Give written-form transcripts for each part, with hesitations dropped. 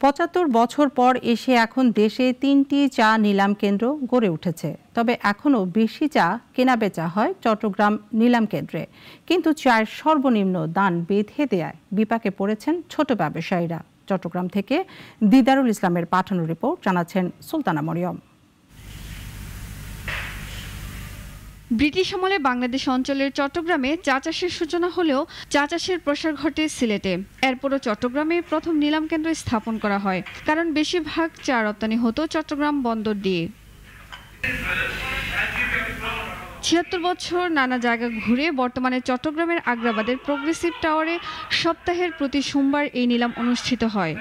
৭৫ বছর পর এসে এখন দেশে ৩টি চা নিলাম কেন্দ্র গড়ে উঠেছে। তবে এখনও বেশি চা কেনাবেচা হয় চট্টগ্রাম নিলাম কেন্দ্রে। কিন্তু চায়ের সর্বনিম্ন দাম বেঁধে দেয়ায় বিপাকে পড়েছেন ছোট ব্যবসায়ীরা। চট্টগ্রাম থেকে দিদারুল ইসলামের পাঠানো রিপোর্ট জানাচ্ছেন সুলতানা মরিয়ম। ব্রিটিশ আমলে বাংলাদেশ অঞ্চলের চট্টগ্রামে চা চাষের সূচনা হলেও চা চাষের প্রসার ঘটে সিলেটে। এরপরও চট্টগ্রামে প্রথম নিলাম কেন্দ্র স্থাপন করা হয়, কারণ বেশিরভাগ চা রপ্তানি হতো চট্টগ্রাম বন্দর দিয়ে। ৭৬ বছর নানা জায়গা ঘুরে বর্তমানে চট্টগ্রামের আগ্রাবাদের প্রোগ্রেসিভ টাওয়ারে সপ্তাহের প্রতি সোমবার এই নিলাম অনুষ্ঠিত হয়।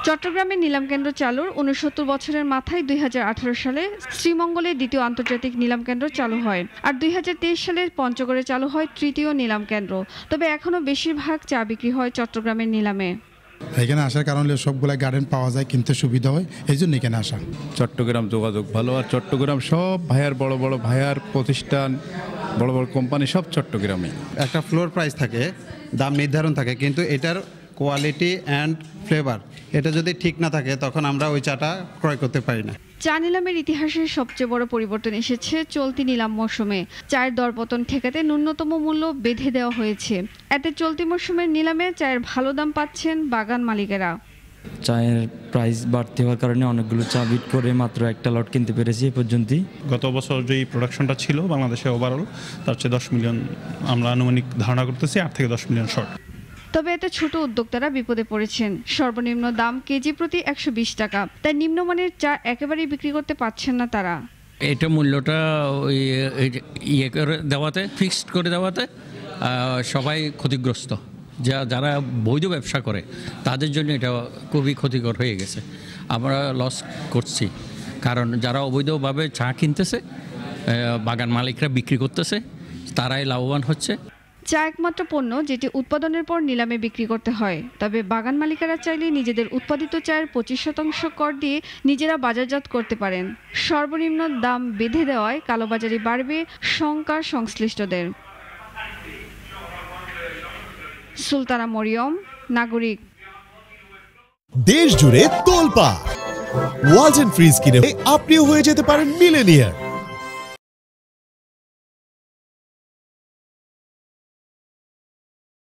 চট্টগ্রামের নিলাম কেন্দ্র চালুর ৬৯ বছরের মাথায় ২০১৮ সালে শ্রীমঙ্গলে দ্বিতীয় আন্তর্জাতিক নিলাম কেন্দ্র চালু হয়, আর ২০২৩ সালে পঞ্চগড়ে চালু হয় তৃতীয় নিলাম কেন্দ্র। তবে এখনও বেশিরভাগ চা বিক্রি হয় চট্টগ্রামের নিলামে। এখানে আসার কারণে সবগুলা গার্ডেন পাওয়া যায়, কিনতে সুবিধা হয়, এই জন্য এখানে আসা। চট্টগ্রাম যোগাযোগ ভালো, আর চট্টগ্রাম সব বড় বড় ভাইয়ার প্রতিষ্ঠান, বড় বড় কোম্পানি সব চট্টগ্রামে। একটা ফ্লোর প্রাইস থাকে, দাম নির্ধারণ থাকে, কিন্তু এটার কোয়ালিটি অ্যান্ড ফ্লেভার এটা যদি ঠিক না থাকে তখন আমরা ওই চাটা ক্রয় করতে পারি না। চা নিলামের ইতিহাসে সবচেয়ে বড় পরিবর্তন এসেছে চলতি নিলাম মৌসুমে। চায়ের দরপতন ঠেকাতে ন্যূনতম মূল্য বেঁধে দেওয়া হয়েছে। এতে চলতি মৌসুমের নিলামে চায়ের ভালো দাম পাচ্ছেন বাগান মালিকেরা। চায়ের প্রাইস বাড়তে হওয়ার কারণে অনেকগুলো চা বিট করে মাত্র একটা লট কিনতে পেরেছি এ পর্যন্তই। গত বছর যেই প্রোডাকশনটা ছিল বাংলাদেশে ওভারঅল, তার চেয়ে ১০ মিলিয়ন আমরা আনুমানিক ধারণা করতেছি, ৮ থেকে ১০ মিলিয়ন শর্ট। তবে এতে ছোট উদ্যোক্তারা বিপদে পড়েছেন। সর্বনিম্ন দাম কেজি প্রতি ১২০ টাকা, তাই নিম্নমানের চা একেবারেই বিক্রি করতে পারছেন না তারা। এটা মূল্যটা ইয়ে করে দেওয়াতে, ফিক্সড করে দেওয়াতে সবাই ক্ষতিগ্রস্ত। যারা বৈধ ব্যবসা করে তাদের জন্য এটা খুবই ক্ষতিকর হয়ে গেছে। আমরা লস করছি, কারণ যারা অবৈধভাবে চা কিনতেছে, বাগান মালিকরা বিক্রি করতেছে, তারাই লাভবান হচ্ছে। চা একমাত্র পণ্য যেটি উৎপাদনের পর নিলামে বিক্রি করতে হয়। তবে বাগান মালিকেরা চাইলে নিজেদের উৎপাদিত চায়ের ২৫% কর দিয়ে নিজেরা বাজারজাত করতে পারেন। সর্বনিম্ন দাম বেঁধে দেওয়ায় কালোবাজারি বাড়বে শঙ্কা সংশ্লিষ্টদের। সুলতানা মরিয়ম, নাগরিক। দেশ জুড়ে তোলপাড় ওয়ালটন ফ্রিজ কিনে আপনিও হয়ে যেতে পারেন মিলেনিয়ার।